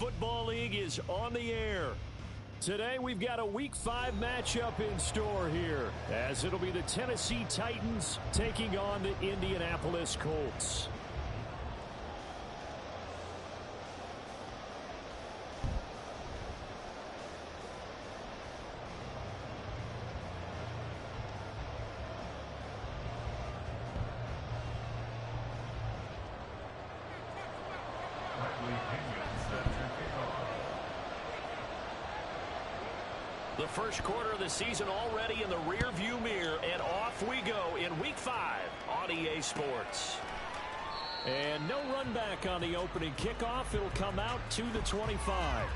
Football League is on the air. Today we've got a Week 5 matchup in store here, as it'll be the Tennessee Titans taking on the Indianapolis Colts. The first quarter of the season already in the rear-view mirror, and off we go in Week 5 on EA Sports. And no run back on the opening kickoff. It'll come out to the 25.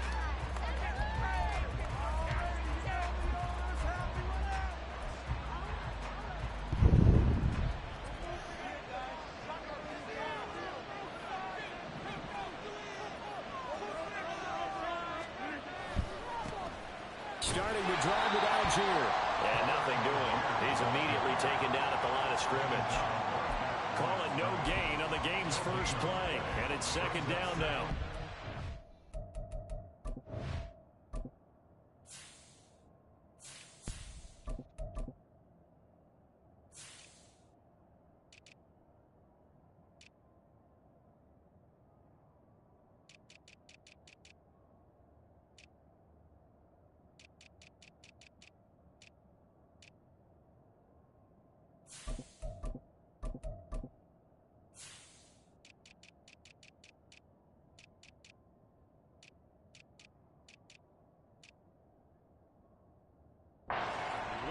Starting the drive with Algier. And nothing doing. He's immediately taken down at the line of scrimmage. Call it no gain on the game's first play. And it's second down now.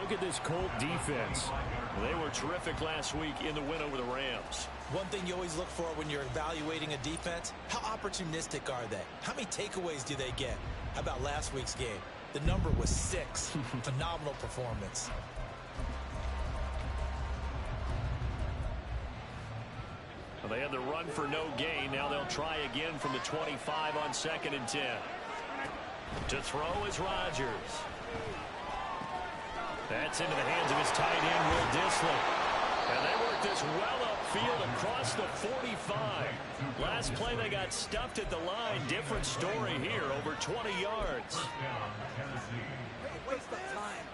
Look at this Colt defense. They were terrific last week in the win over the Rams. One thing you always look for when you're evaluating a defense, how opportunistic are they? How many takeaways do they get? How about last week's game? The number was 6. Phenomenal performance. Well, they had the run for no gain. Now they'll try again from the 25 on 2nd and 10. To throw is Rodgers. That's into the hands of his tight end, Will Dissly. And they work this well upfield across the 45. Last play they got stuffed at the line. Different story here, over 20 yards. Waste that time.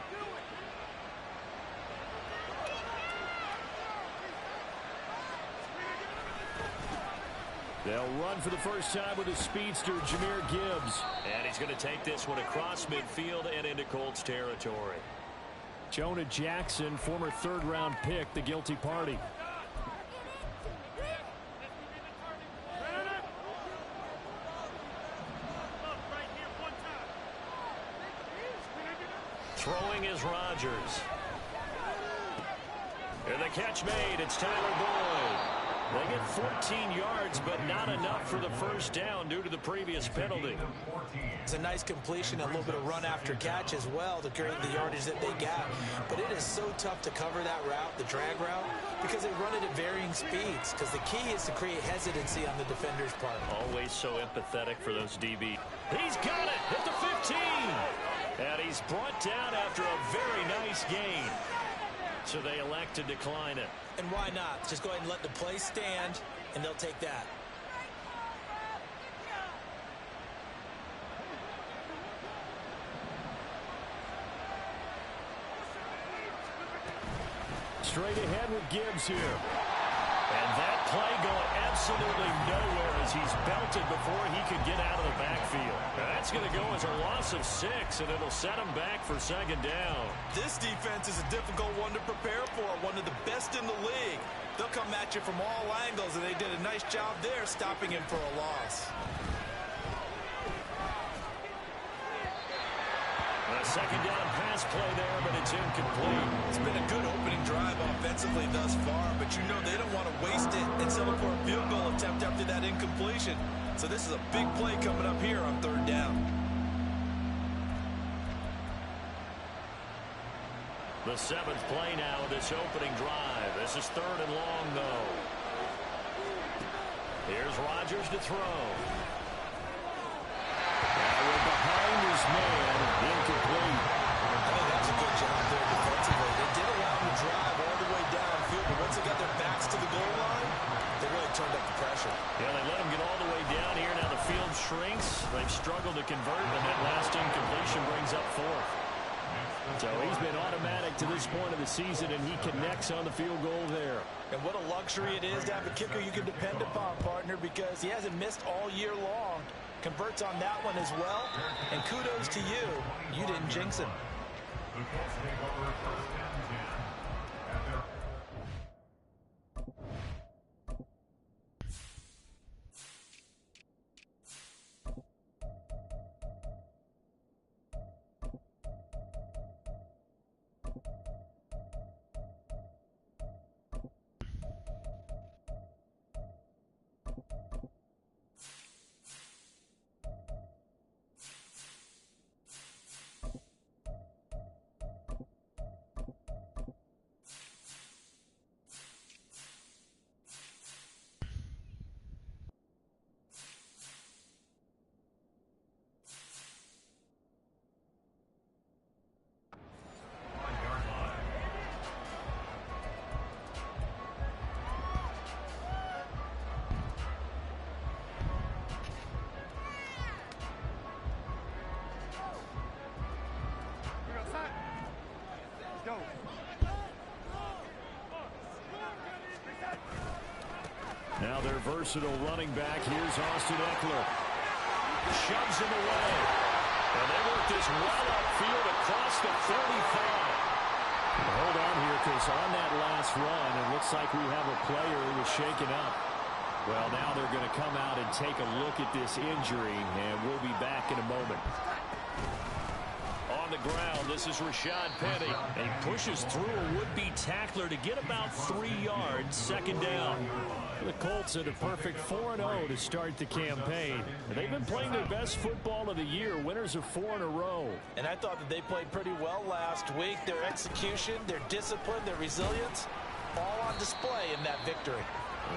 They'll run for the first time with a speedster, Jahmyr Gibbs. And he's going to take this one across midfield and into Colts territory. Jonah Jackson, former third-round pick, the guilty party. Throwing is Rodgers. And the catch made. It's Tyler Boyd. They get 14 yards, but not enough for the first down due to the previous penalty. It's a nice completion, a little bit of run after catch as well to create the yardage that they got. But it is so tough to cover that route, the drag route, because they run it at varying speeds. Because the key is to create hesitancy on the defender's part. Always so empathetic for those DB. He's got it at the 15. And he's brought down after a very nice gain. So they elect to decline it. And why not? Just go ahead and let the play stand, and they'll take that. Straight ahead with Gibbs here. And that play going absolutely nowhere as he's belted before he could get out of the backfield. That's going to go as a loss of 6, and it'll set him back for second down. This defense is a difficult one to prepare for, one of the best in the league. They'll come at you from all angles, and they did a nice job there stopping him for a loss. A second down pass play there, but it's incomplete. It's been a good opening drive offensively thus far, but you know they don't want to waste it and settle for a field goal attempt after that incompletion. So this is a big play coming up here on 3rd down. The 7th play now of this opening drive. This is 3rd and long, though. Here's Rodgers to throw. Behind his man, incomplete. I mean, that's a good job there defensively. They did allow him to drive all the way downfield, but once they got their backs to the goal line, they really turned up the pressure. Yeah, they let him get all the way down here. Now the field shrinks. They've struggled to convert, and that last incompletion brings up fourth. So he's been automatic to this point of the season, and he connects on the field goal there. And what a luxury it is to have a kicker you can depend upon, partner, because he hasn't missed all year long. Converts on that one as well. And kudos to you. You didn't jinx him. Now their versatile running back. Here's Austin Eckler. Shoves him away. And they work this well upfield across the 35. Hold on here, because on that last run, it looks like we have a player who was shaken up. Well, now they're going to come out and take a look at this injury, and we'll be back in a moment. On the ground, this is Rashad Penny. And he pushes through a would-be tackler to get about 3 yards, second down. The Colts had a perfect 4-0 to start the campaign. And they've been playing their best football of the year, winners of 4 in a row. And I thought that they played pretty well last week. Their execution, their discipline, their resilience, all on display in that victory.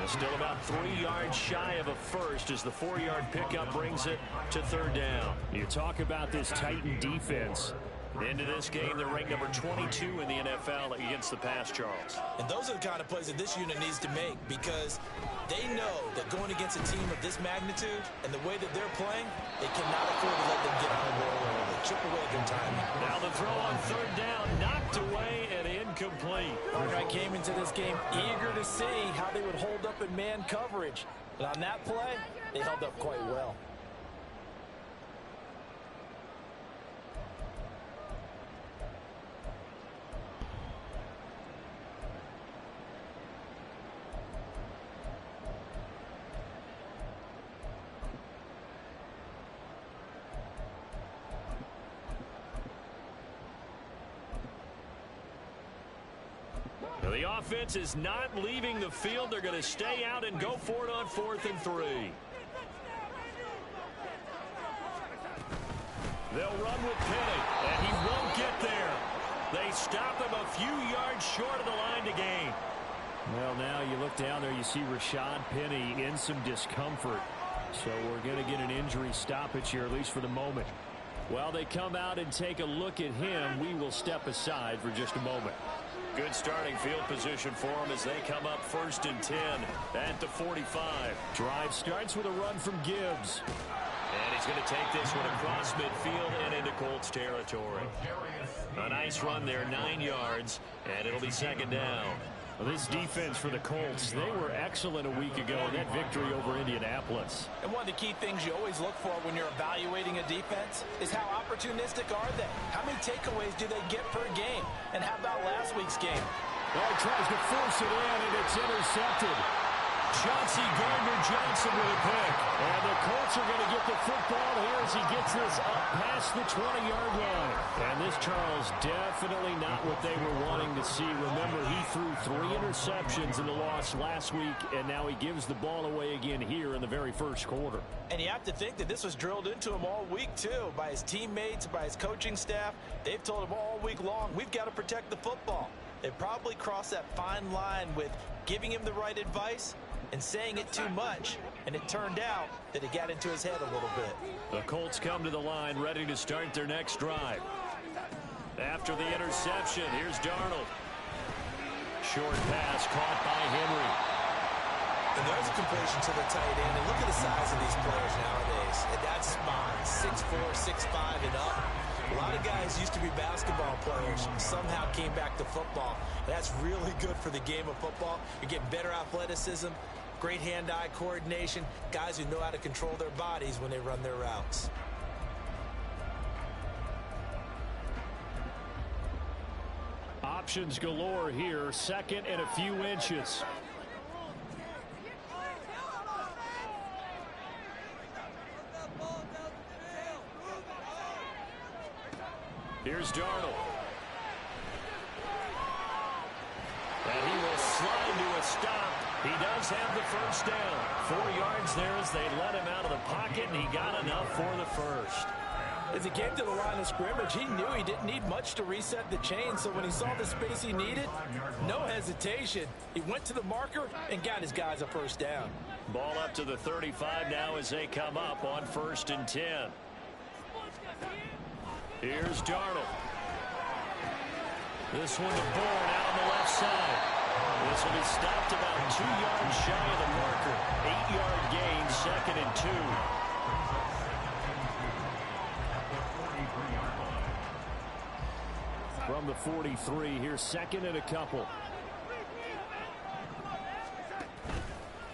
Still about 3 yards shy of a first as the 4-yard pickup brings it to third down. You talk about this Titan defense. Into this game, they're ranked number 22 in the NFL against the pass, Charles. And those are the kind of plays that this unit needs to make, because they know that going against a team of this magnitude and the way that they're playing, they cannot afford to let them get on the roll early. Chip away at their timing. Now the throw on third down, knocked away and incomplete. I came into this game eager to see how they would hold up in man coverage. But on that play, they held up quite well. The offense is not leaving the field. They're going to stay out and go for it on 4th and 3. They'll run with Penny, and he won't get there. They stop him a few yards short of the line to gain. Well, now you look down there, you see Rashad Penny in some discomfort. So we're going to get an injury stoppage here, at least for the moment. While they come out and take a look at him, we will step aside for just a moment. Good starting field position for them as they come up 1st and 10 at the 45. Drive starts with a run from Gibbs. And he's going to take this one across midfield and into Colts territory. A nice run there, 9 yards, and it'll be second down. Well, this defense for the Colts, they were excellent a week ago in that victory over Indianapolis. And one of the key things you always look for when you're evaluating a defense is how opportunistic are they? How many takeaways do they get per game? And how about last week's game? Well, he tries to force it in, and it's intercepted. Chauncey Gardner-Johnson with a pick. And the Colts are going to get the football here as he gets this up past the 20-yard line. And this, Charles, definitely not what they were wanting to see. Remember, he threw 3 interceptions in the loss last week, and now he gives the ball away again here in the very first quarter. And you have to think that this was drilled into him all week, too, by his teammates, by his coaching staff. They've told him all week long, we've got to protect the football. They probably crossed that fine line with giving him the right advice and saying it too much, and it turned out that it got into his head a little bit. The Colts come to the line ready to start their next drive. After the interception, here's Darnold. Short pass caught by Henry. And there's a completion to the tight end. And look at the size of these players nowadays. At that spot, 6'4", 6'5", and up. A lot of guys used to be basketball players, somehow came back to football. And that's really good for the game of football. You're getting better athleticism, great hand-eye coordination, guys who know how to control their bodies when they run their routes. Options galore here, second and a few inches. Here's Darnold. And he will slide to a stop. He does have the first down. 4 yards there as they let him out of the pocket, and he got enough for the first. As he came to the line of scrimmage, he knew he didn't need much to reset the chain, so when he saw the space he needed, no hesitation. He went to the marker and got his guys a first down. Ball up to the 35 now as they come up on 1st and 10. Here's Darnold. This one to Bourne out on the left side. This will be stopped about 2 yards shy of the marker. 8-yard gain, 2nd and 2. From the 43, here's 2nd and a couple.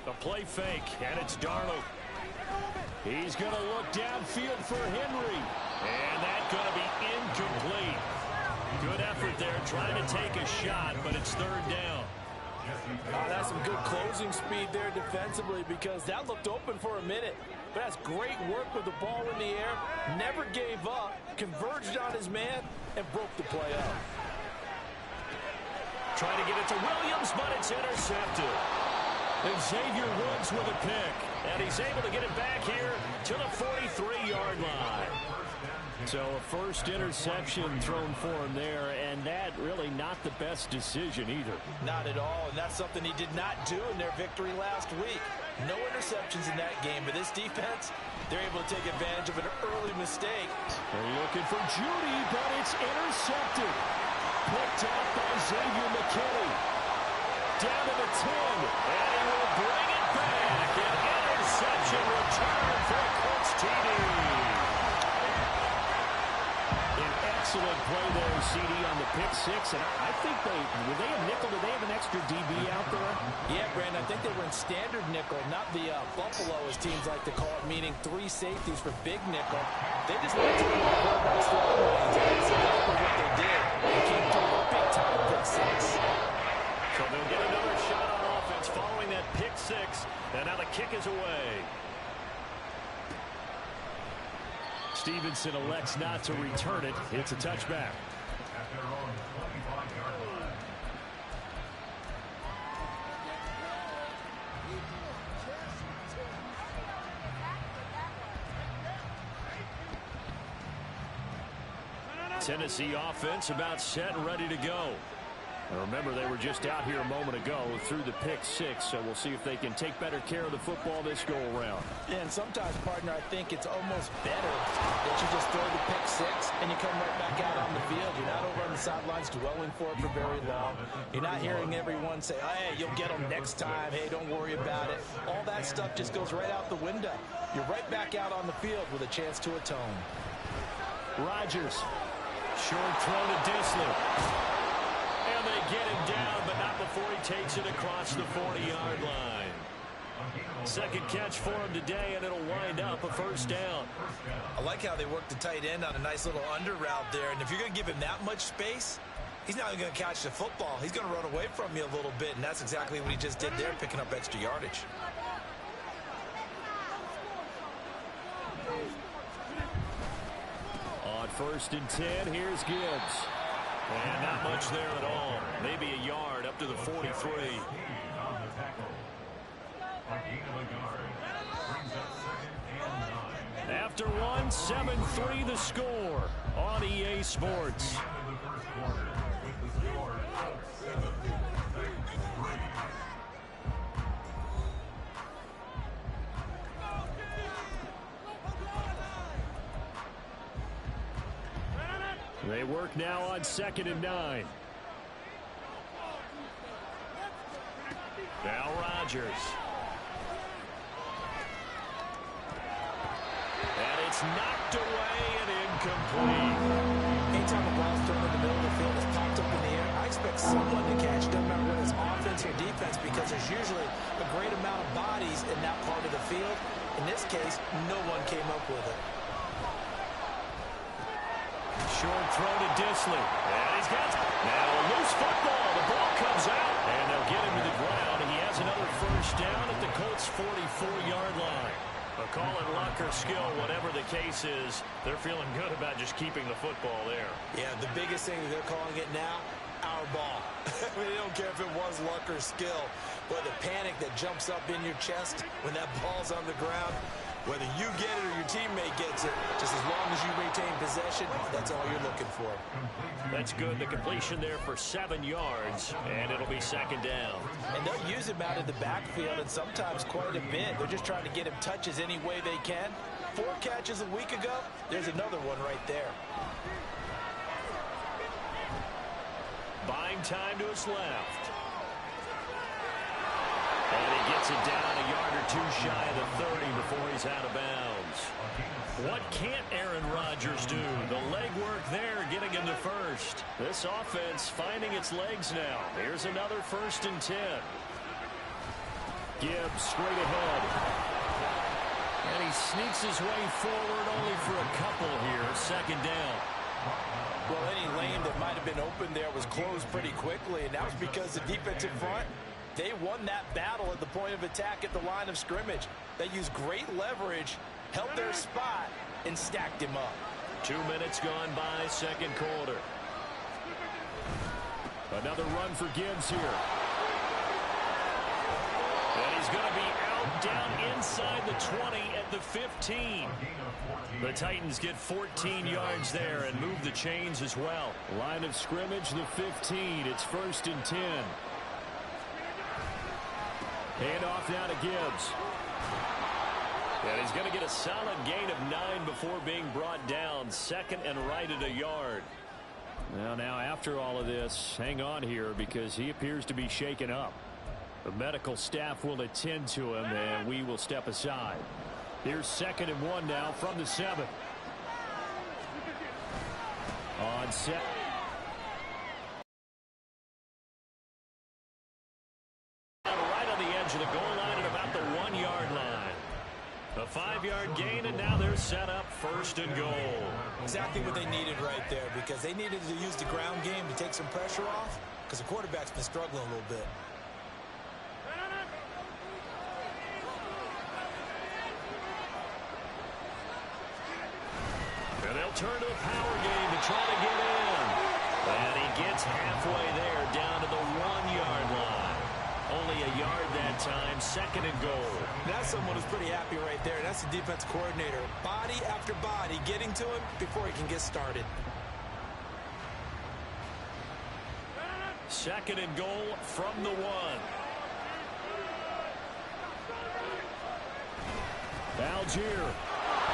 A play fake, and it's Darnold. He's going to look downfield for Henry. And that's going to be incomplete. Good effort there, trying to take a shot, but it's 3rd down. That's some good closing speed there defensively because that looked open for a minute. But that's great work with the ball in the air. Never gave up, converged on his man, and broke the play up. Trying to get it to Williams, but it's intercepted. And Xavier Woods with a pick. And he's able to get it back here to the 43-yard line. So a first interception thrown for him there, and that really not the best decision either. Not at all, and that's something he did not do in their victory last week. No interceptions in that game, but this defense, they're able to take advantage of an early mistake. They're looking for Judy, but it's intercepted. Picked up by Xavier McKinney. Down to the 10, and he will bring it back. An interception return for a Colts TD. Excellent play there, CD, on the pick six. And I think were they a nickel? Did they have an extra DB out there? Yeah, Brandon, I think they were in standard nickel, not the Buffalo, as teams like to call it, meaning 3 safeties for big nickel. They just went to the quarterbacks to all lanes. That's exactly what they did. They came through a big-time pick six. So they'll get another shot on offense following that pick six. And now the kick is away. Stevenson elects not to return it. It's a touchback. Tennessee offense about set and ready to go. And remember, they were just out here a moment ago through the pick six, so we'll see if they can take better care of the football this go-around. Yeah, and sometimes, partner, I think it's almost better that you just throw the pick six and you come right back out on the field. You're not over on the sidelines dwelling for it for very long. You're not hearing everyone say, hey, you'll get them next time. Hey, don't worry about it. All that stuff just goes right out the window. You're right back out on the field with a chance to atone. Rodgers. Short throw to Disley. And they get him down, but not before he takes it across the 40-yard line. Second catch for him today, and it'll wind up a first down. I like how they work the tight end on a nice little under route there. And if you're going to give him that much space, he's not going to catch the football. He's going to run away from you a little bit, and that's exactly what he just did there, picking up extra yardage. On 1st and 10, here's Gibbs. And not much there at all. Maybe a yard up to the 43. After one, 7-3 the score on EA Sports. They work now on 2nd and 9. Now Rodgers. It's knocked away and incomplete. Anytime a ball's thrown in the middle of the field, it's popped up in the air, I expect someone to catch, no matter whether it's offense or defense, because there's usually a great amount of bodies in that part of the field. In this case, no one came up with it. Short throw to Disley. And he's got now a loose football. The ball comes out, and they'll get him to the ground. He has another first down at the Colts' 44-yard line. A call it luck or skill, whatever the case is, they're feeling good about just keeping the football there. Yeah, the biggest thing that they're calling it now, our ball. I mean, they don't care if it was luck or skill, but the panic that jumps up in your chest when that ball's on the ground, whether you get it or your teammate gets it, just as long as you maintain possession, that's all you're looking for. That's good. The completion there for 7 yards, and it'll be second down. And they'll use him out in the backfield, and sometimes quite a bit. They're just trying to get him touches any way they can. 4 catches a week ago, there's another one right there. Buying time to his left. And he gets it down a yard or two shy of the 30 before he's out of bounds. What can't Aaron Rodgers do? The legwork there getting him to first. This offense finding its legs now. Here's another 1st and 10. Gibbs straight ahead. And he sneaks his way forward only for a couple here. Second down. Well, any lane that might have been open there was closed pretty quickly, and that was because the defensive front, they won that battle at the point of attack at the line of scrimmage. They used great leverage, held their spot, and stacked him up. 2 minutes gone by, second quarter. Another run for Gibbs here. And he's going to be out down inside the 20 at the 15. The Titans get 14 yards there and move the chains as well. Line of scrimmage, the 15. It's 1st and 10. Hand off now to Gibbs. And he's going to get a solid gain of 9 before being brought down. 2nd and right at a yard. Now after all of this, hang on here because he appears to be shaken up. The medical staff will attend to him, and we will step aside. Here's 2nd and 1 now from the 7. On set. Right on the edge of the goal line at about the 1-yard line. A 5-yard gain, and now they're set up 1st and goal. Exactly what they needed right there, because they needed to use the ground game to take some pressure off, because the quarterback's been struggling a little bit. And they'll turn to the power game to try to get in. And he gets halfway there down to the 1-yard line. Only a yard that time, 2nd and goal. That's someone who's pretty happy right there. That's the defense coordinator. Body after body getting to him before he can get started. 2nd and goal from the 1. Algier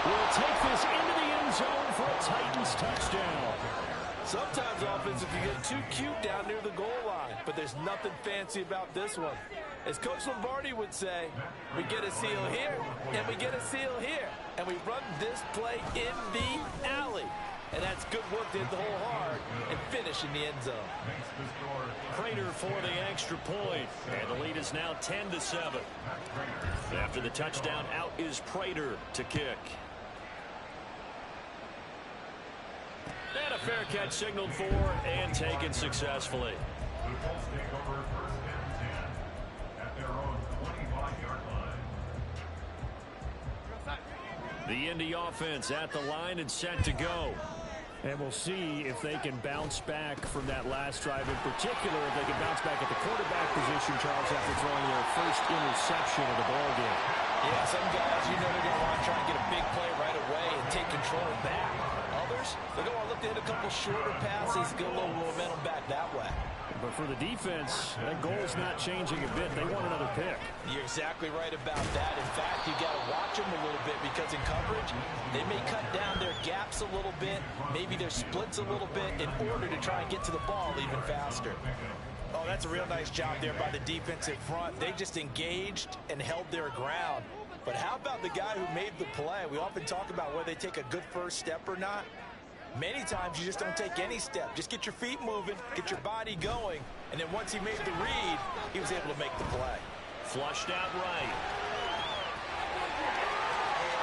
will take this into the end zone for a Titans touchdown. Sometimes offense can get too cute down near the goal line, but there's nothing fancy about this one. As Coach Lombardi would say, we get a seal here, and we get a seal here, and we run this play in the alley. And that's good work to hit the hole hard and finish in the end zone. Prater for the extra point, and the lead is now 10-7. After the touchdown, out is Prater to kick. And a fair catch signaled for and taken successfully. The Colts take over 1st and 10 at their own 25-yard line. The Indy offense at the line and set to go. And we'll see if they can bounce back from that last drive. In particular, if they can bounce back at the quarterback position, Charles, after throwing their first interception of the ballgame. Yeah, some guys, you know, they're going to want to try and get a big play right away and take control back. Others, they're going to look to hit a couple shorter passes, get a little momentum back that way. But for the defense, that goal is not changing a bit. They want another pick. You're exactly right about that. In fact, you got to watch them a little bit because in coverage, they may cut down their gaps a little bit, maybe their splits a little bit in order to try and get to the ball even faster. Oh, that's a real nice job there by the defensive front. They just engaged and held their ground. But how about the guy who made the play? We often talk about whether they take a good first step or not. Many times you just don't take any step. Just get your feet moving, get your body going, and then once he made the read, he was able to make the play. Flushed out right.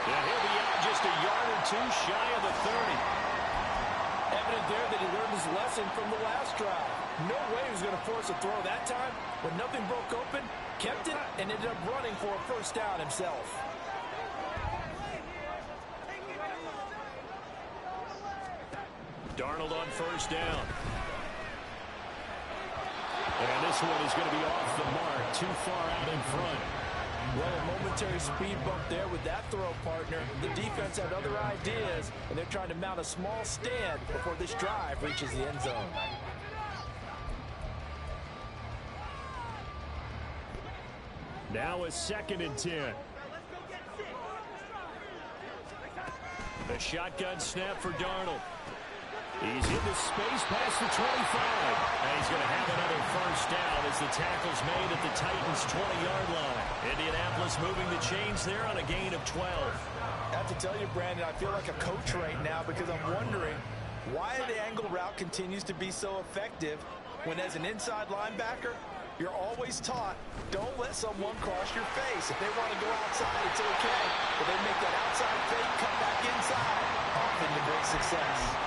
And he'll be out just a yard or two shy of the 30. Evident there that he learned his lesson from the last drive. No way he was going to force a throw that time. When nothing broke open, kept it, and ended up running for a first down himself. Darnold on first down. And this one is going to be off the mark, too far out in front. Well, a momentary speed bump there with that throw, partner. The defense had other ideas, and they're trying to mount a small stand before this drive reaches the end zone. Now a 2nd and 10. A shotgun snap for Darnold. He's into space past the 25. And he's going to have another first down as the tackle's made at the Titans' 20-yard line. Indianapolis moving the chains there on a gain of 12. I have to tell you, Brandon, I feel like a coach right now because I'm wondering why the angle route continues to be so effective when, as an inside linebacker, you're always taught, don't let someone cross your face. If they want to go outside, it's okay. But they make that outside fake, come back inside, often to great success.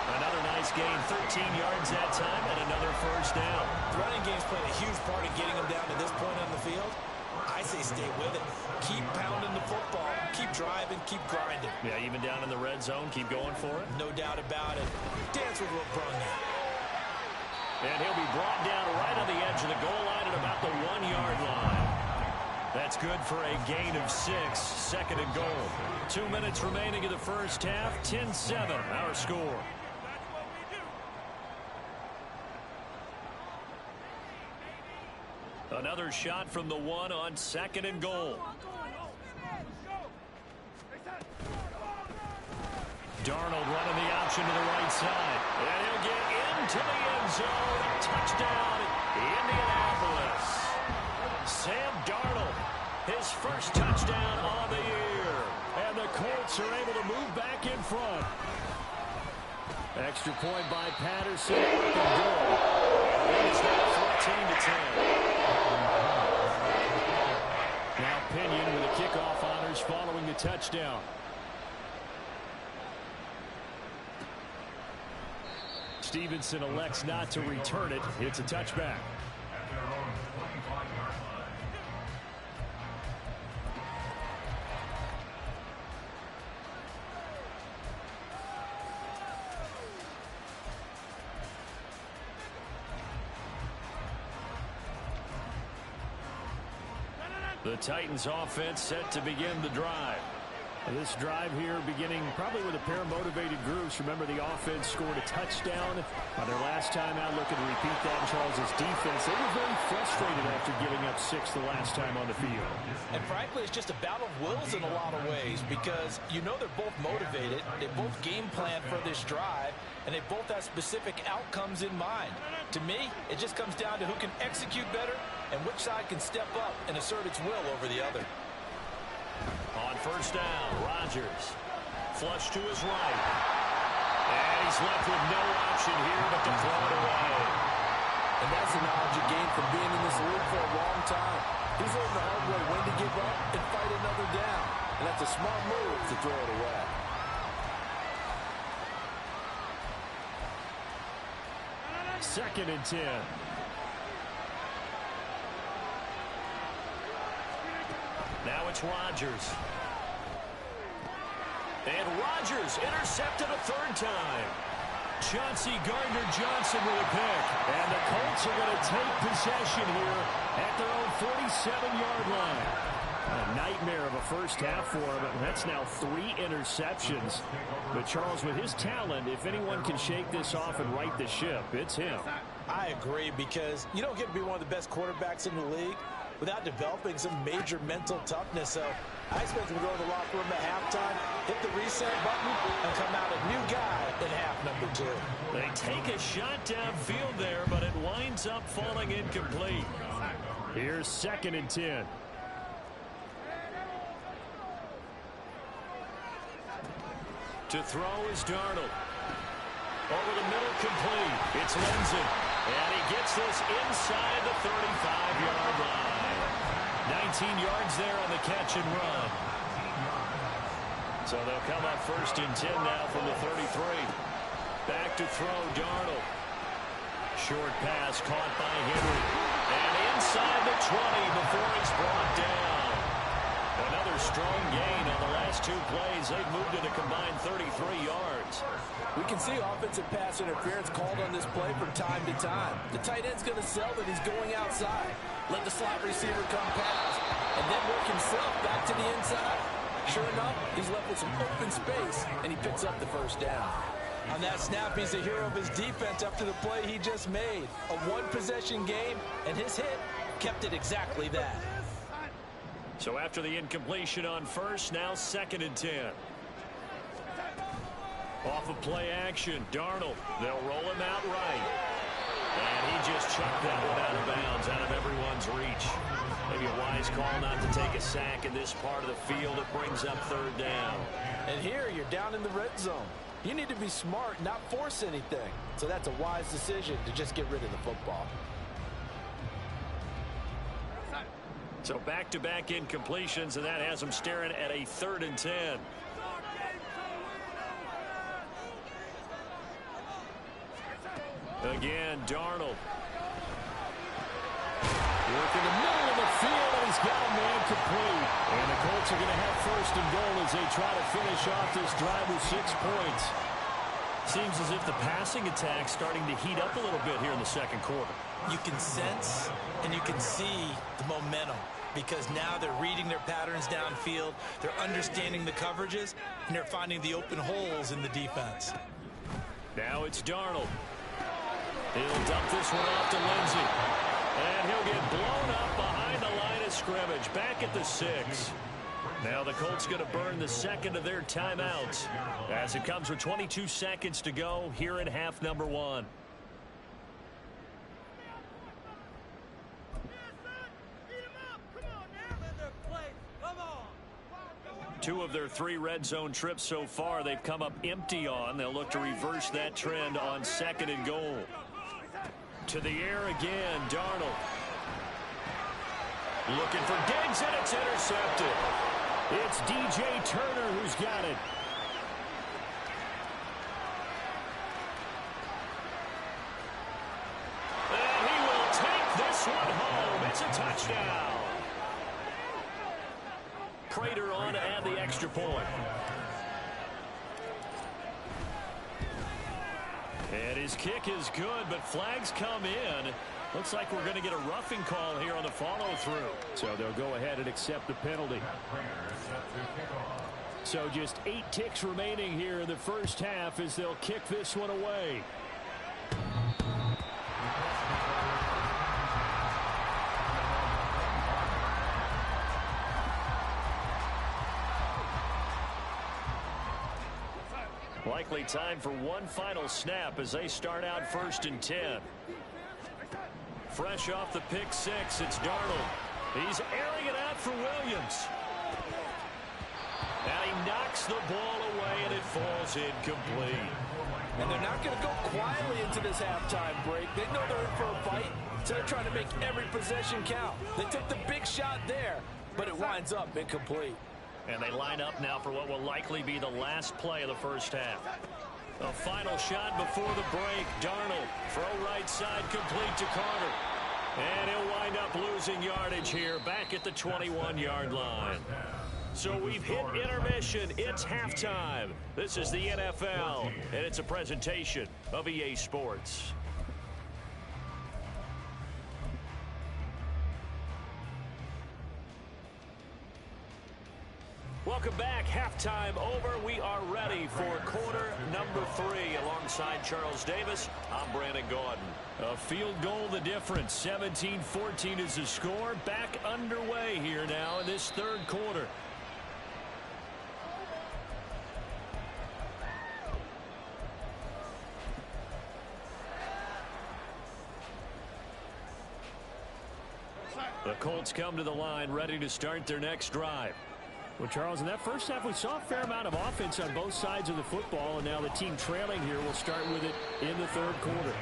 Another nice gain, 13 yards that time, and another first down. The running game's played a huge part in getting them down to this point on the field. I say stay with it. Keep pounding the football. Keep driving. Keep grinding. Yeah, even down in the red zone, keep going for it. No doubt about it. Dance with what brung you. And he'll be brought down right on the edge of the goal line at about the 1-yard line. That's good for a gain of 6, 2nd and goal. 2 minutes remaining in the first half, 10-7, our score. Another shot from the 1 on 2nd and goal. Darnold running the option to the right side. And he'll get into the end zone. Touchdown, Indianapolis. Sam Darnold, his first touchdown on the year. And the Colts are able to move back in front. Extra point by Patterson. And it's now 14-10. Now Pinion with the kickoff honors following the touchdown. Stevenson elects not to return it. It's a touchback. At their own 25-yard line. The Titans offense set to begin the drive. This drive here beginning probably with a pair of motivated groups. Remember, the offense scored a touchdown on their last time out. Looking to repeat that in Charles's defense. They were very frustrated after giving up 6 the last time on the field. And frankly, it's just a battle of wills in a lot of ways because you know they're both motivated. They both game plan for this drive, and they both have specific outcomes in mind. To me, it just comes down to who can execute better and which side can step up and assert its will over the other. On first down, Rodgers. Flush to his right. And he's left with no option here but to throw it away. And that's the knowledge you gain from being in this league for a long time. He's learned the hard way when to give up and fight another down. And that's a smart move to throw it away. Second and 10. Now it's Rodgers. And Rodgers intercepted a 3rd time. Chauncey Gardner-Johnson with a pick. And the Colts are going to take possession here at their own 47-yard line. A nightmare of a first half for him. That's now 3 interceptions. But Charles, with his talent, if anyone can shake this off and right the ship, it's him. I agree, because you don't get to be one of the best quarterbacks in the league without developing some major mental toughness. So I expect him to go to the locker room at halftime, hit the reset button, and come out a new guy in half number 2. They take a shot downfield there, but it winds up falling incomplete. Here's 2nd and 10. To throw is Darnold. Over the middle, complete. It's Lindsey. And he gets this inside the 35-yard line. 19 yards there on the catch and run. So they'll come up 1st and 10 now from the 33. Back to throw, Darnold. Short pass caught by Henry. And inside the 20 before he's brought down. Another strong gain on the last 2 plays. They've moved it a combined 33 yards. We can see offensive pass interference called on this play from time to time. The tight end's going to sell that he's going outside. Let the slot receiver come past. And then work himself back to the inside. Sure enough, he's left with some open space, and he picks up the 1st down. On that snap, he's a hero of his defense after the play he just made. A one-possession game, and his hit kept it exactly that. So after the incompletion on 1st, now 2nd and 10. Off of play action, Darnold. They'll roll him out right. And he just chucked that one out of bounds, out of everyone's reach. Maybe a wise call not to take a sack in this part of the field. It brings up 3rd down. And here, you're down in the red zone. You need to be smart, not force anything. So that's a wise decision to just get rid of the football. So back-to-back incompletions, and that has them staring at a 3rd and 10. Again, Darnold. Work in the middle of the field, and he's got a man complete. And the Colts are going to have 1st and goal as they try to finish off this drive with 6 points. Seems as if the passing attack's starting to heat up a little bit here in the 2nd quarter. You can sense and you can see the momentum because now they're reading their patterns downfield, they're understanding the coverages, and they're finding the open holes in the defense. Now it's Darnold. He'll dump this one off to Lindsey. And he'll get blown up behind the line of scrimmage, back at the 6. Now the Colts going to burn the 2nd of their timeouts as it comes with 22 seconds to go here in half number 1. Two of their 3 red zone trips so far they've come up empty on. They'll look to reverse that trend on 2nd and goal. To the air again, Darnold. Looking for Diggs, and it's intercepted. It's DJ Turner who's got it. And he will take this one home. It's a touchdown. Prater on to add the extra point. And his kick is good, but flags come in. Looks like we're going to get a roughing call here on the follow-through. So they'll go ahead and accept the penalty. So just 8 ticks remaining here in the first half as they'll kick this one away. Likely time for one final snap as they start out 1st and 10. Fresh off the pick 6, it's Darnold. He's airing it out for Williams. And he knocks the ball away, and it falls incomplete. And they're not going to go quietly into this halftime break. They know they're in for a fight, so they're trying to make every possession count. They took the big shot there, but it winds up incomplete. And they line up now for what will likely be the last play of the first half. A final shot before the break. Darnold, throw right side, complete to Carter. And he'll wind up losing yardage here back at the 21-yard line. So we've hit intermission. It's halftime. This is the NFL, and it's a presentation of EA Sports. Welcome back. Halftime over. We are ready for quarter number 3. Alongside Charles Davis, I'm Brandon Gaudin. A field goal the difference. 17-14 is the score. Back underway here now in this 3rd quarter. The Colts come to the line ready to start their next drive. Well, Charles, in that first half, we saw a fair amount of offense on both sides of the football, and now the team trailing here will start with it in the third quarter.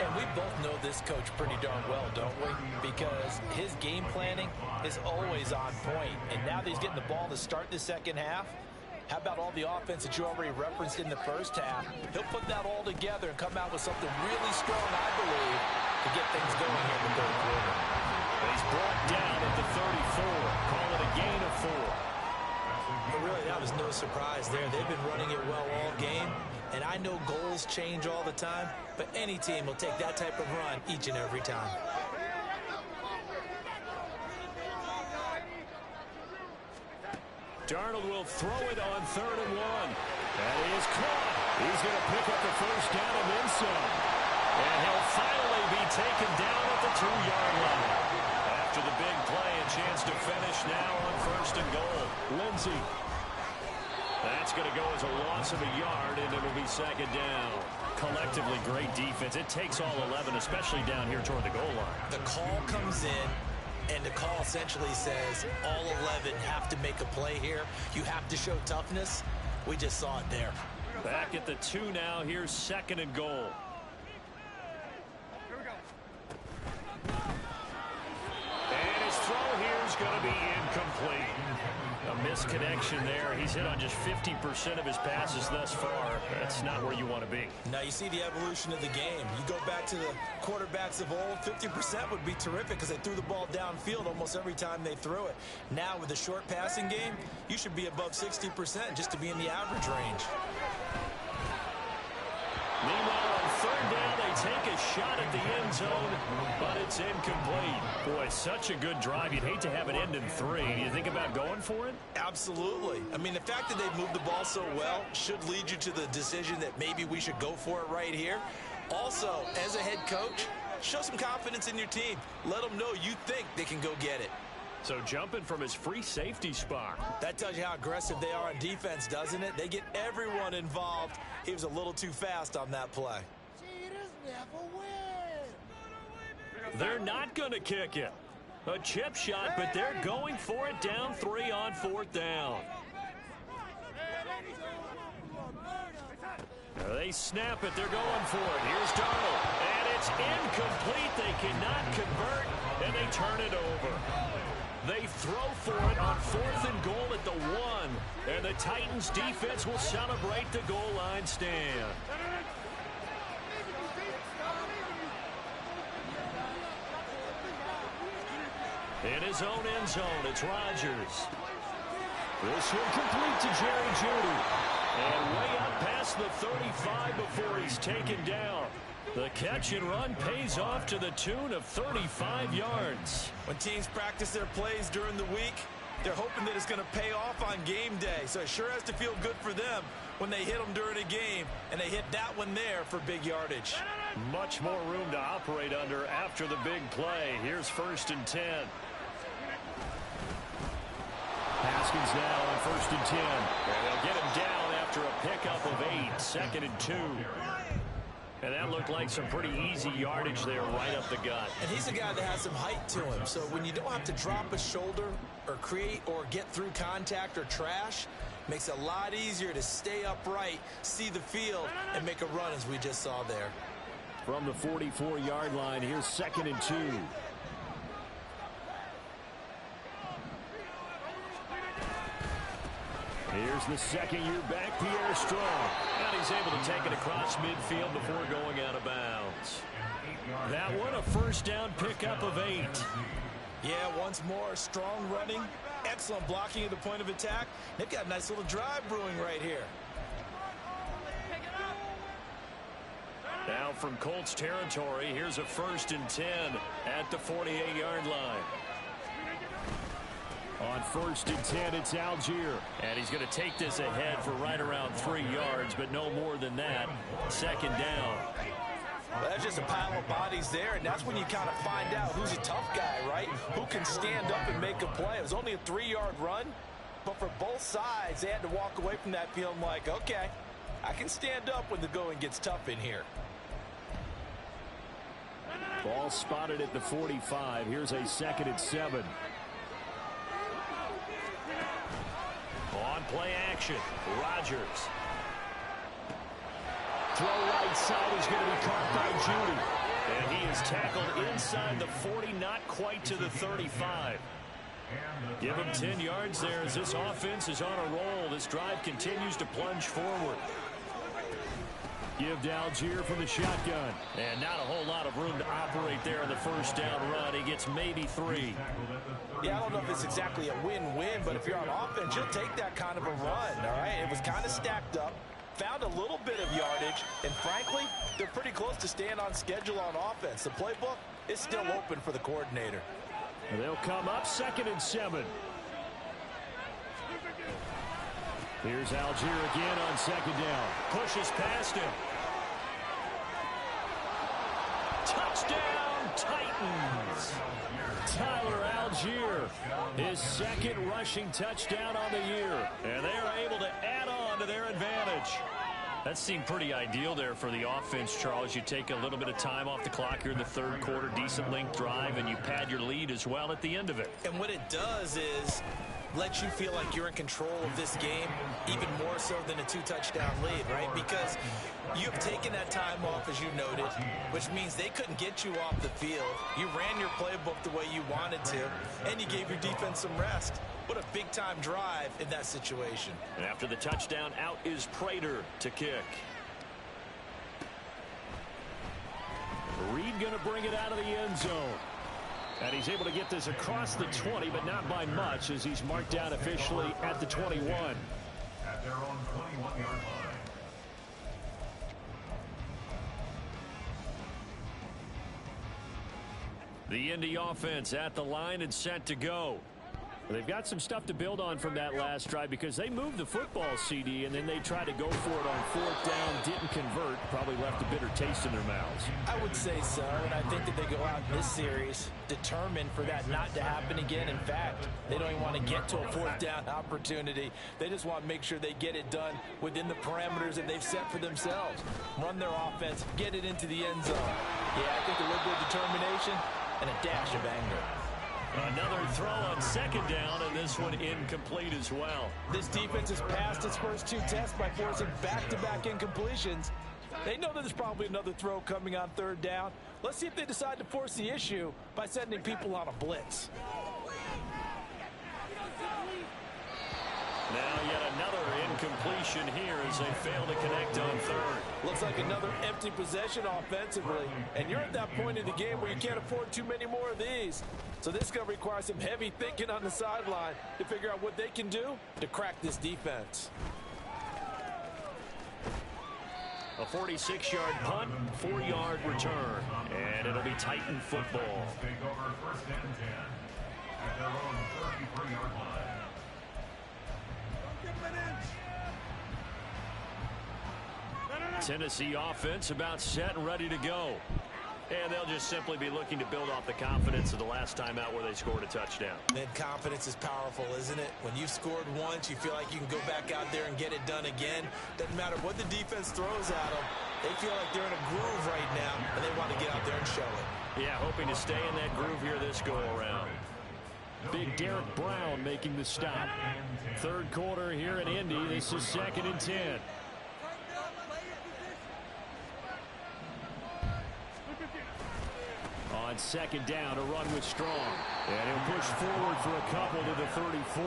And we both know this coach pretty darn well, don't we? Because his game planning is always on point. And now that he's getting the ball to start the second half, how about all the offense that you already referenced in the first half? He'll put that all together and come out with something really strong, I believe, to get things going here in the third quarter. He's brought down at the 34. Call it a gain of 4. But really, that was no surprise there. They've been running it well all game. And I know goals change all the time, but any team will take that type of run each and every time. Darnold will throw it on 3rd and 1. That is caught. He's going to pick up the first down and then some. And he'll finally be taken down at the 2-yard line. After the big play, a chance to finish now on 1st and goal. Lindsey. That's going to go as a loss of a yard, and it'll be 2nd down. Collectively, great defense. It takes all 11, especially down here toward the goal line. The call comes in, and the call essentially says all 11 have to make a play here. You have to show toughness. We just saw it there. Back at the 2 now. Here's 2nd and goal. And his throw here is going to be incomplete. A misconnection there. He's hit on just 50% of his passes thus far. That's not where you want to be. Now you see the evolution of the game. You go back to the quarterbacks of old, 50% would be terrific because they threw the ball downfield almost every time they threw it. Now with the short passing game, you should be above 60% just to be in the average range. Meanwhile, on 3rd down, they take a shot at the end zone, but it's incomplete. Boy, such a good drive. You'd hate to have it end in 3. Do you think about going for it? Absolutely. I mean, the fact that they've moved the ball so well should lead you to the decision that maybe we should go for it right here. Also, as a head coach, show some confidence in your team. Let them know you think they can go get it. So jumping from his free safety spot. That tells you how aggressive they are on defense, doesn't it? They get everyone involved. He was a little too fast on that play. They're not going to kick it. A chip shot, but they're going for it down 3 on 4th down. They snap it. They're going for it. Here's Darnold. And it's incomplete. They cannot convert, and they turn it over. They throw for it on 4th and goal at the 1. And the Titans defense will celebrate the goal line stand. In his own end zone, it's Rodgers. This one complete to Jerry Jeudy. And way up past the 35 before he's taken down. The catch and run pays off to the tune of 35 yards. When teams practice their plays during the week, they're hoping that it's going to pay off on game day. So it sure has to feel good for them when they hit them during a game, and they hit that one there for big yardage. Much more room to operate under after the big play. Here's 1st and 10. Haskins now on 1st and 10. And they'll get him down after a pickup of 8. 2nd and 2. And that looked like some pretty easy yardage there right up the gut. And he's a guy that has some height to him. So when you don't have to drop a shoulder or create or get through contact or trash, makes it a lot easier to stay upright, see the field, and make a run as we just saw there. From the 44-yard line, here's 2nd and 2. Here's the second-year back, Pierre Strong. And he's able to take it across midfield before going out of bounds. That one, a 1st down pickup of 8. Yeah, once more, strong running, excellent blocking at the point of attack. They've got a nice little drive brewing right here. Now from Colts territory, here's a 1st and 10 at the 48-yard line. On 1st and 10, it's Algier. And he's going to take this ahead for right around 3 yards, but no more than that. 2nd down. Well, that's just a pile of bodies there, and that's when you kind of find out who's a tough guy, right? Who can stand up and make a play. It was only a 3-yard run, but for both sides, they had to walk away from that feeling like, okay, I can stand up when the going gets tough in here. Ball spotted at the 45. Here's a 2nd and 7. Play action. Rodgers. Throw right side is going to be caught by Judy. And he is tackled inside the 40, not quite to the 35. Give him 10 yards there as this offense is on a roll. This drive continues to plunge forward. Give to Algier from the shotgun. And not a whole lot of room to operate there on the first down run. He gets maybe 3. Yeah, I don't know if it's exactly a win-win, but if you're on offense, you'll take that kind of a run, all right? It was kind of stacked up, found a little bit of yardage, and frankly, they're pretty close to staying on schedule on offense. The playbook is still open for the coordinator. And they'll come up 2nd and 7. Here's Algier again on 2nd down. Pushes past him. Touchdown, Titans. Tyler Algier, his 2nd rushing touchdown on the year. And they are able to add on to their advantage. That seemed pretty ideal there for the offense, Charles. You take a little bit of time off the clock here in the 3rd quarter, decent length drive, and you pad your lead as well at the end of it. And what it does is let you feel like you're in control of this game even more so than a 2-touchdown lead, right? Because you've taken that time off, as you noted, which means they couldn't get you off the field. You ran your playbook the way you wanted to, and you gave your defense some rest. What a big-time drive in that situation. And after the touchdown, out is Prater to kick. Reed going to bring it out of the end zone. And he's able to get this across the 20, but not by much, as he's marked down officially at the 21. At their own 21-yard line. The Indy offense at the line and set to go. They've got some stuff to build on from that last drive because they moved the football, CD, and then they tried to go for it on 4th down, didn't convert, probably left a bitter taste in their mouths. I would say so, and I think that they go out in this series determined for that not to happen again. In fact, they don't even want to get to a 4th down opportunity. They just want to make sure they get it done within the parameters that they've set for themselves. Run their offense, get it into the end zone. Yeah, I think a little bit of determination and a dash of anger. Another throw on 2nd down, and this one incomplete as well. This defense has passed its first 2 tests by forcing back-to-back incompletions. They know that there's probably another throw coming on 3rd down. Let's see if they decide to force the issue by sending people on a blitz. Now yet another incompletion here as they fail to connect on 3rd. Looks like another empty possession offensively. And you're at that point in the game where you can't afford too many more of these. So this is going to require some heavy thinking on the sideline to figure out what they can do to crack this defense. A 46-yard punt, 4-yard return. And it'll be Titan football. Take over 1st and 10 at their own 33-yard line. Tennessee offense about set and ready to go. And they'll just simply be looking to build off the confidence of the last time out where they scored a touchdown. And confidence is powerful, isn't it? When you've scored once, you feel like you can go back out there and get it done again. Doesn't matter what the defense throws at them. They feel like they're in a groove right now, and they want to get out there and show it. Yeah, hoping to stay in that groove here this go-around. Big Derek Brown making the stop. 3rd quarter here in Indy. This is 2nd and 10. On 2nd down, a run with Strong. And he'll push forward for a couple to the 34.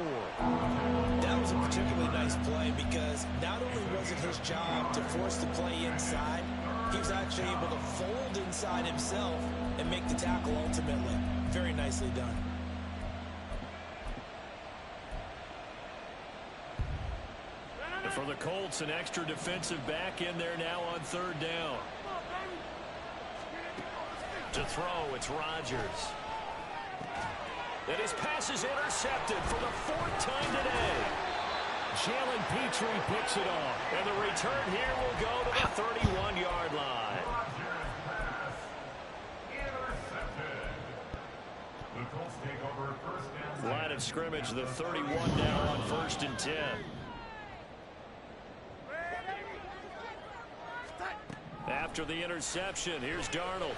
That was a particularly nice play because not only was it his job to force the play inside, he was actually able to fold inside himself and make the tackle ultimately. Very nicely done. For the Colts, an extra defensive back in there now on 3rd down. To throw, it's Rodgers. And his pass is intercepted for the 4th time today. Jalen Petrie picks it off. And the return here will go to the 31-yard line. The Colts take over 1st and 10. Line of scrimmage, the 31 now on 1st and 10. After the interception, here's Darnold.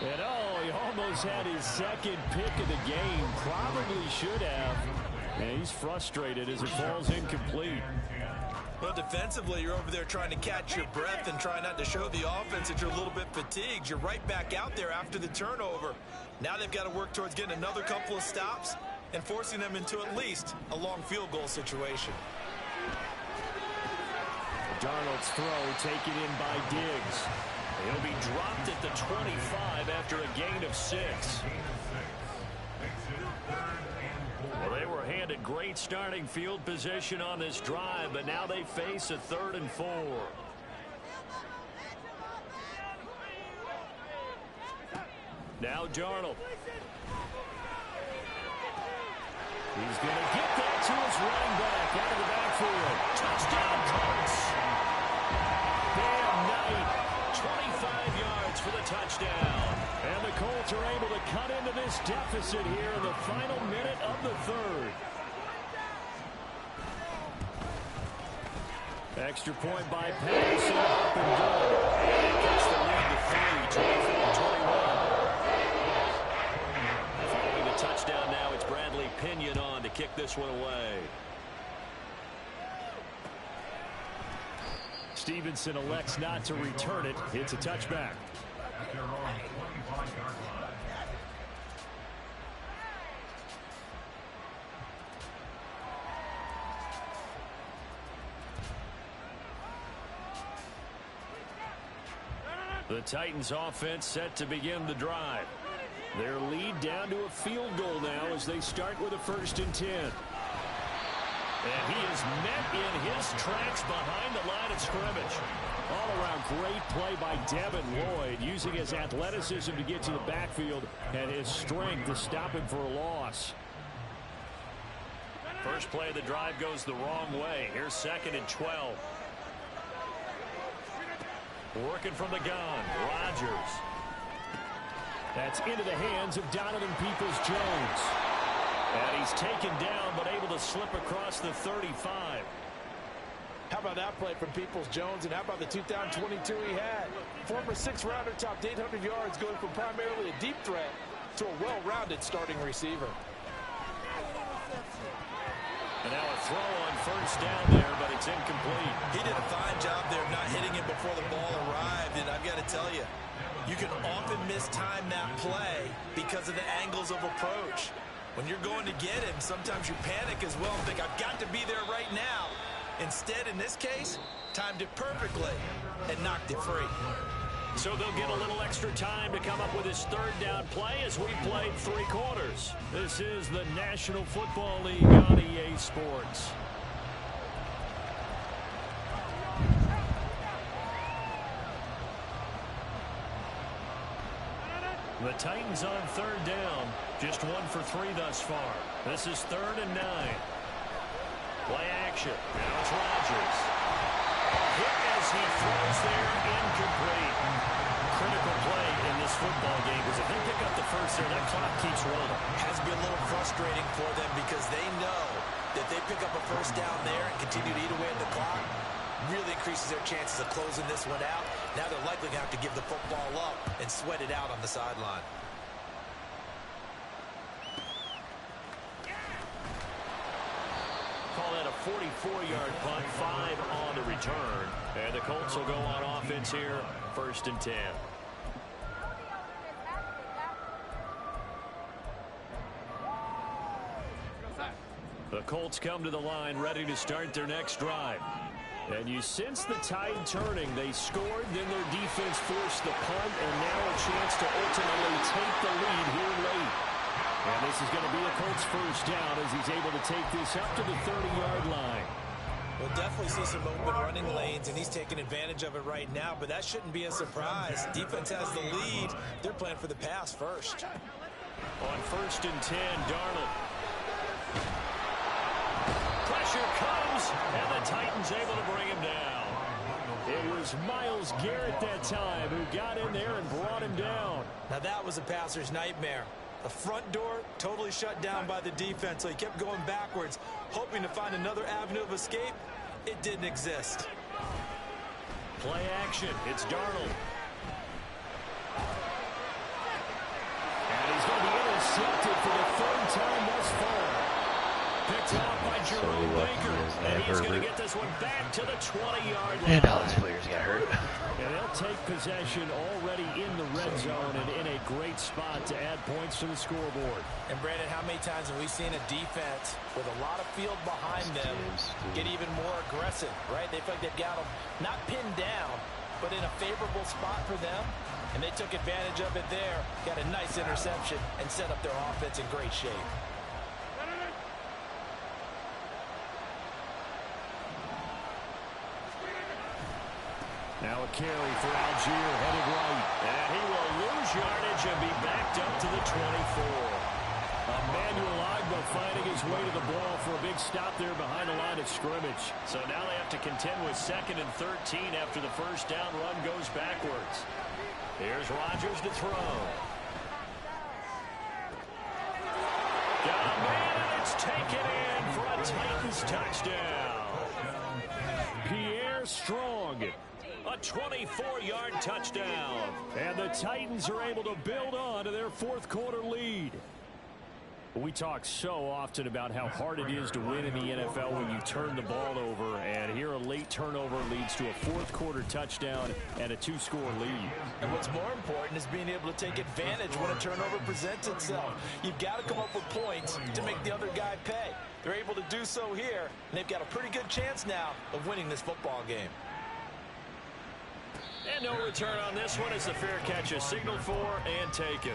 And he almost had his 2nd pick of the game. Probably should have. And he's frustrated as it falls incomplete. Well, defensively, you're over there trying to catch your breath and try not to show the offense that you're a little bit fatigued. You're right back out there after the turnover. Now they've got to work towards getting another couple of stops and forcing them into at least a long field goal situation. Darnold's throw taken in by Diggs. He'll be dropped at the 25 after a gain of 6. Well, they were handed great starting field position on this drive, but now they face a 3rd and 4. Now Darnold. He's going to get that to his running back out of the backfield. Touchdown, Colts. Bam Knight, 25 yards for the touchdown. And the Colts are able to cut into this deficit here in the final minute of the 3rd. Extra point by Patterson, up and good. And gets the lead to 24-21. Following the touchdown now, it's Bradley Pinion on to kick this one away. Stevenson elects not to return it. It's a touchback. The Titans offense set to begin the drive. Their lead down to a field goal now as they start with a 1st and 10. And he is met in his tracks behind the line of scrimmage. All around great play by Devin Lloyd, using his athleticism to get to the backfield and his strength to stop him for a loss. First play of the drive goes the wrong way. Here's 2nd and 12. Working from the gun, Rodgers. That's into the hands of Donovan Peoples-Jones. And he's taken down, but able to slip across the 35. How about that play from Peoples-Jones, and how about the 2022 he had? Former 6th-rounder topped 800 yards, going from primarily a deep threat to a well-rounded starting receiver. And now a throw on 1st down there, but it's incomplete. He did a fine job there of not hitting him before the ball arrived, and I've got to tell you, you can often mistime that play because of the angles of approach. When you're going to get him, sometimes you panic as well and think, I've got to be there right now. Instead, in this case, timed it perfectly and knocked it free. So they'll get a little extra time to come up with his 3rd down play as we played 3 quarters. This is the National Football League on EA Sports. The Titans on 3rd down. Just 1 for 3 thus far. This is 3rd and 9. Play action. Now it's Rodgers. Hit as he throws there, incomplete. Critical play in this football game because if they pick up the 1st there, that clock keeps rolling. Has to be a little frustrating for them because they know that they pick up a 1st down there and continue to eat away at the clock, really increases their chances of closing this one out. Now they're likely going to have to give the football up and sweat it out on the sideline. Call that a 44-yard punt, 5 on the return. And the Colts will go on offense here, 1st and 10. The Colts come to the line ready to start their next drive. And you sense the tide turning. They scored, then their defense forced the punt, and now a chance to ultimately take the lead here late. And this is going to be a Colts 1st down as he's able to take this up to the 30-yard line. We'll definitely see some open running lanes, and he's taking advantage of it right now, but that shouldn't be a surprise. Defense has the lead. They're playing for the pass first. On 1st and 10, Darnold. Pressure comes, and the Titans able to bring him down. It was Myles Garrett that time who got in there and brought him down. Now that was a passer's nightmare. The front door totally shut down by the defense, so he kept going backwards, hoping to find another avenue of escape. It didn't exist. Play action. It's Darnold. And he's going to be intercepted for the 3rd time thus far. Picked off by Jerome Baker. And he's going to get this one back to the 20-yard line. And all these players got hurt. And they'll take possession already in the red zone and in a great spot to add points to the scoreboard. And Brandon, how many times have we seen a defense with a lot of field behind them get even more aggressive, right? They feel like they've got them not pinned down, but in a favorable spot for them. And they took advantage of it there, got a nice interception, and set up their offense in great shape. Now a carry for Algier, headed right. And he will lose yardage and be backed up to the 24. Emmanuel Agba finding his way to the ball for a big stop there behind the line of scrimmage. So now they have to contend with 2nd and 13 after the first down run goes backwards. Here's Rodgers to throw. Got a man, and it's taken in for a Titans touchdown. Pierre Strong. A 24-yard touchdown. And the Titans are able to build on to their fourth quarter lead. We talk so often about how hard it is to win in the NFL when you turn the ball over, and here a late turnover leads to a fourth quarter touchdown and a 2-score lead. And what's more important is being able to take advantage when a turnover presents itself. You've got to come up with points to make the other guy pay. They're able to do so here, and they've got a pretty good chance now of winning this football game. And no return on this one as the fair catch is signaled for and taken.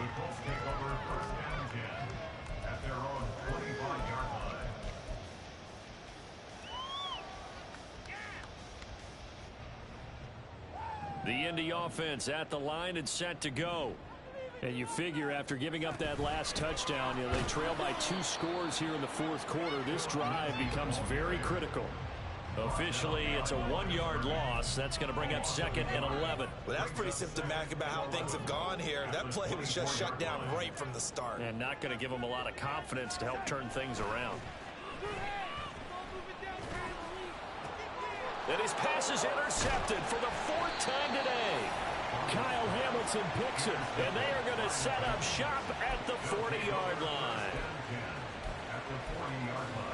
The Indy offense at the line and set to go. And you figure after giving up that last touchdown, they trail by 2 scores here in the fourth quarter. This drive becomes very critical. Officially, it's a 1-yard loss. That's going to bring up 2nd and 11. Well, that's pretty symptomatic about how things have gone here. That play was just shut down right from the start. And not going to give them a lot of confidence to help turn things around. And his pass is intercepted for the 4th time today. Kyle Hamilton picks it, and they are going to set up shop at the 40-yard line. At the 40-yard line.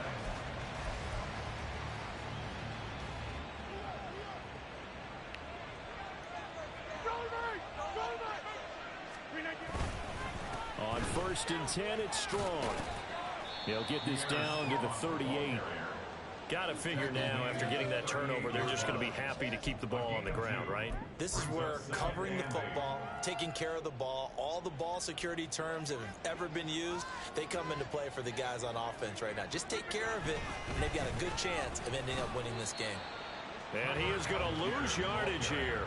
On 1st and 10, it's Strong. He'll get this down to the 38. Got to figure now, after getting that turnover, they're just going to be happy to keep the ball on the ground, right? This is where covering the football, taking care of the ball, all the ball security terms that have ever been used, they come into play for the guys on offense right now. Just take care of it, and they've got a good chance of ending up winning this game. And he is going to lose yardage here.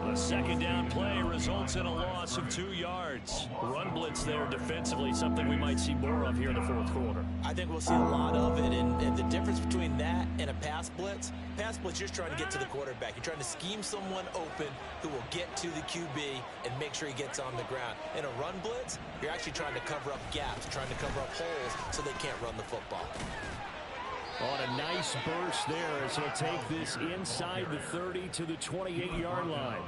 The 2nd down play results in a loss of 2 yards. Run blitz there defensively, something we might see more of here in the fourth quarter. I think we'll see a lot of it, and the difference between that and a pass blitz, you're just trying to get to the quarterback. You're trying to scheme someone open who will get to the QB and make sure he gets on the ground. In a run blitz, you're actually trying to cover up gaps, trying to cover up holes so they can't run the football. On a nice burst there as he'll take this inside the 30 to the 28-yard line.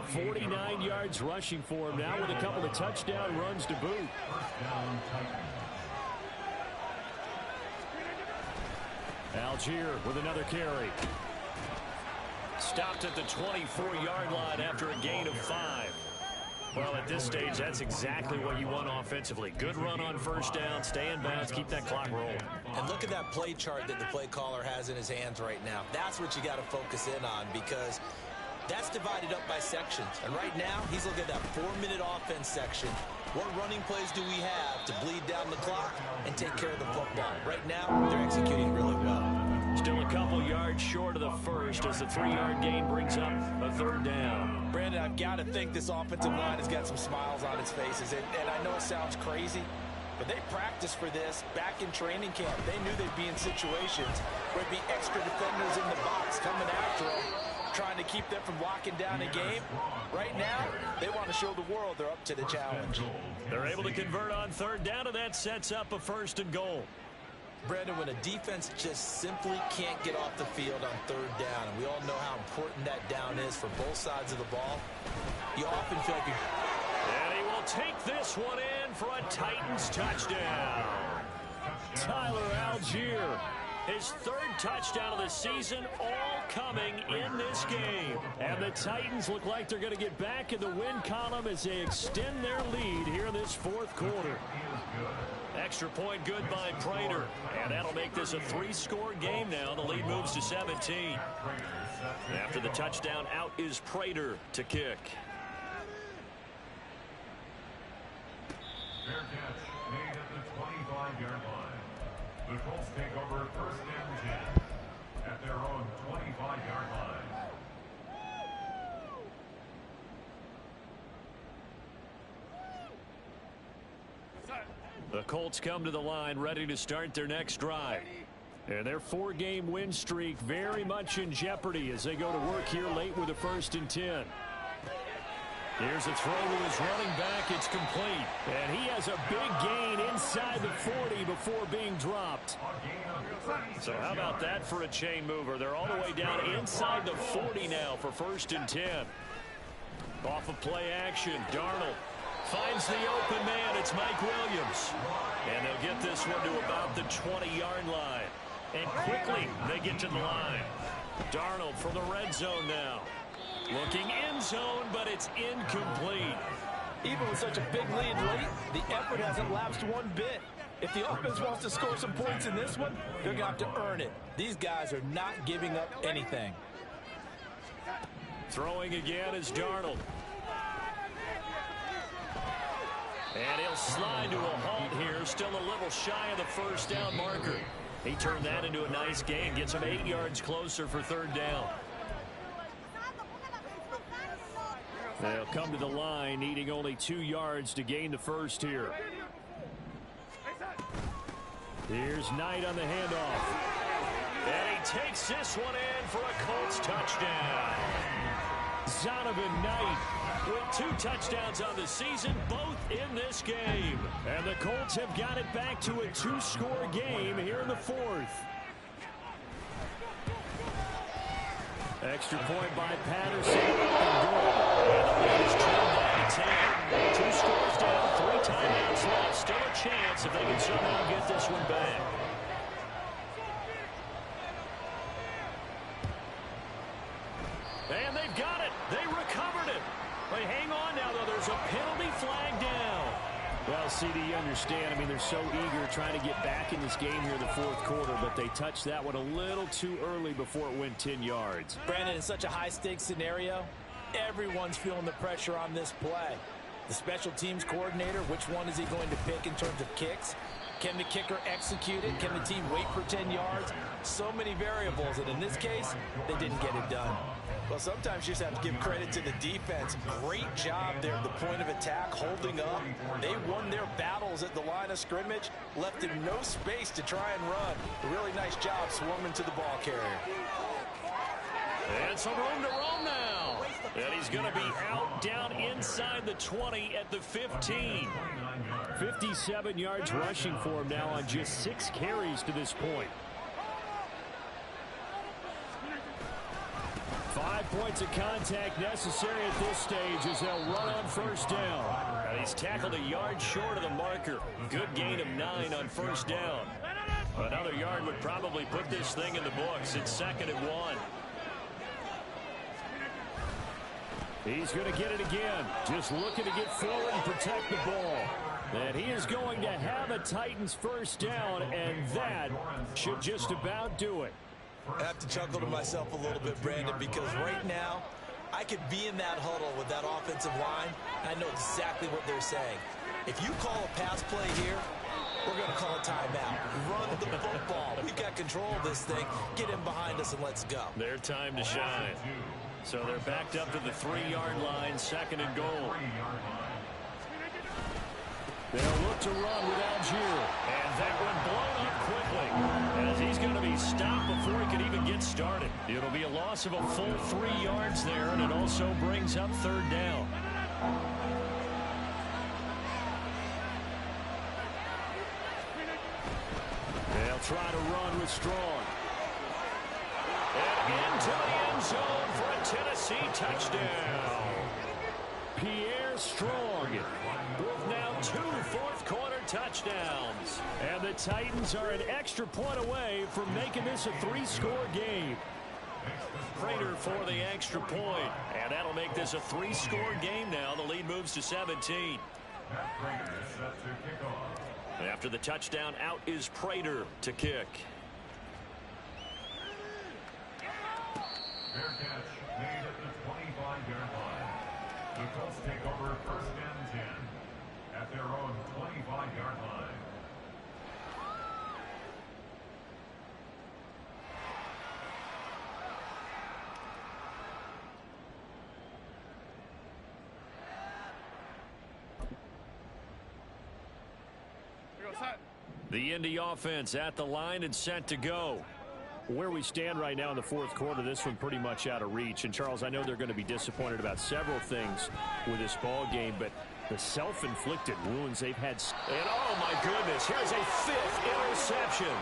49 yards rushing for him now with a couple of touchdown runs to boot. Algier with another carry. Stopped at the 24-yard line after a gain of 5. Well, at this stage, that's exactly what you want offensively. Good run on 1st down, stay in bounds, keep that clock rolling. And look at that play chart that the play caller has in his hands right now. That's what you got to focus in on, because that's divided up by sections. And right now, he's looking at that 4-minute offense section. What running plays do we have to bleed down the clock and take care of the football? Right now, they're executing really well. Still a couple yards short of the first as the 3-yard gain brings up a 3rd down. Brandon, I've got to think this offensive line has got some smiles on its faces. And I know it sounds crazy, but they practiced for this back in training camp. They knew they'd be in situations where there'd be extra defenders in the box coming after them, trying to keep them from locking down a game. Right now, they want to show the world they're up to the challenge. They're able to convert on 3rd down, and that sets up a 1st and goal. Brandon, when a defense just simply can't get off the field on 3rd down, and we all know how important that down is for both sides of the ball, you often feel like you're... And he will take this one in for a Titans touchdown. Tyler Algier. His third touchdown of the season, all coming in this game. And the Titans look like they're going to get back in the win column as they extend their lead here in this fourth quarter. Extra point good by Prater. And that'll make this a 3-score game now. The lead moves to 17. After the touchdown, out is Prater to kick. Fair catch made at the 25-yard line. The Colts take over first and 10 at their own 25-yard line. The Colts come to the line ready to start their next drive. And their 4-game win streak very much in jeopardy as they go to work here late with a 1st and 10. Here's a throw to his running back. It's complete. And he has a big gain inside the 40 before being dropped. So how about that for a chain mover? They're all the way down inside the 40 now for 1st and 10. Off of play action, Darnold finds the open man. It's Mike Williams. And they'll get this one to about the 20-yard line. And quickly they get to the line. Darnold from the red zone now. Looking end zone, but it's incomplete. Even with such a big lead late, the effort hasn't lapsed one bit. If the offense wants to score some points in this one, they're going to have to earn it. These guys are not giving up anything. Throwing again is Darnold. And he'll slide to a halt here, still a little shy of the 1st down marker. He turned that into a nice gain, gets him 8 yards closer for 3rd down. They'll come to the line, needing only 2 yards to gain the 1st here. Here's Knight on the handoff. And he takes this one in for a Colts touchdown. Zonovan Knight with 2 touchdowns on the season, both in this game. And the Colts have got it back to a 2-score game here in the 4th. Extra point by Patterson. And the lead is trimmed down to 10. 2 scores down, 3 timeouts left. Still a chance if they can somehow get this one back. And they've got it. They recovered it. They hang on now, though. There's a penalty flag down. Well, CD, you understand. I mean, they're so eager trying to get back in this game here in the 4th quarter, but they touched that one a little too early before it went 10 yards. Brandon, in such a high-stakes scenario, everyone's feeling the pressure on this play. The special teams coordinator, which one is he going to pick in terms of kicks? Can the kicker execute it? Can the team wait for 10 yards? So many variables, and in this case, they didn't get it done. Well, sometimes you just have to give credit to the defense. Great job there at the point of attack, holding up. They won their battles at the line of scrimmage, left him no space to try and run. A really nice job swarming to the ball carrier. And some room to roam now. And he's going to be out down inside the 20 at the 15. 57 yards rushing for him now on just 6 carries to this point. 5 points of contact necessary at this stage as they'll run on 1st down. And he's tackled a yard short of the marker. Good gain of 9 on 1st down. Another yard would probably put this thing in the books. It's 2nd and 1. He's going to get it again. Just looking to get forward and protect the ball. And he is going to have a Titans 1st down, and that should just about do it. I have to chuckle to myself a little bit, Brandon, because right now I could be in that huddle with that offensive line. I know exactly what they're saying. If you call a pass play here, we're going to call a timeout. Run the football. We've got control of this thing. Get in behind us and let's go. Their time to shine. So they're backed up to the 3-yard line, 2nd and goal. They'll look to run with Algier. And that one blown up quickly as he's going to be stopped before he can even get started. It'll be a loss of a full 3 yards there, and it also brings up 3rd down. They'll try to run with Strong. And into the end zone for a Tennessee touchdown. Pierre Strong with now 2 fourth-quarter touchdowns. And the Titans are an extra point away from making this a 3-score game. Prater for the extra point. And that'll make this a 3-score game now. The lead moves to 17. After the touchdown, out is Prater to kick. Fair catch made at the 25-yard line. The Colts take over first and 10 at their own 25-yard line. The Indy offense at the line and set to go. Where we stand right now in the fourth quarter, this one pretty much out of reach. And, Charles, I know they're going to be disappointed about several things with this ball game, but the self-inflicted wounds they've had. And, oh, my goodness, here's a 5th interception.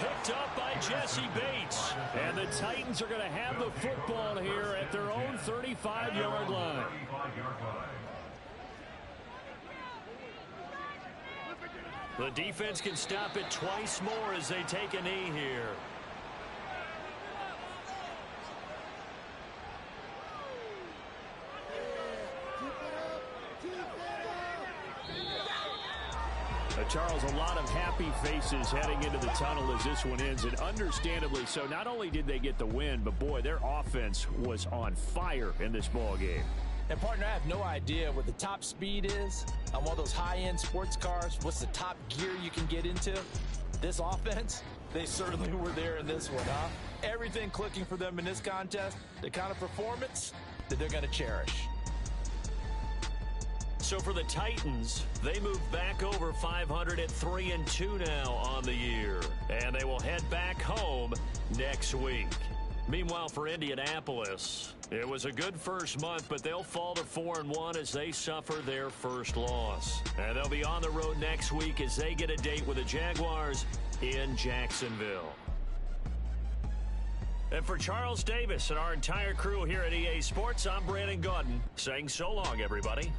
Picked up by Jesse Bates. And the Titans are going to have the football here at their own 35-yard line. The defense can stop it twice more as they take a knee here. Charles, a lot of happy faces heading into the tunnel as this one ends, and understandably so. Not only did they get the win, but, boy, their offense was on fire in this ball game. And, partner, I have no idea what the top speed is on one of those high-end sports cars. What's the top gear you can get into? This offense, they certainly were there in this one, huh? Everything clicking for them in this contest, the kind of performance that they're going to cherish. So for the Titans, they move back over 500 at 3-2 now on the year. And they will head back home next week. Meanwhile, for Indianapolis, it was a good first month, but they'll fall to 4-1 as they suffer their first loss. And they'll be on the road next week as they get a date with the Jaguars in Jacksonville. And for Charles Davis and our entire crew here at EA Sports, I'm Brandon Gaudin saying so long, everybody.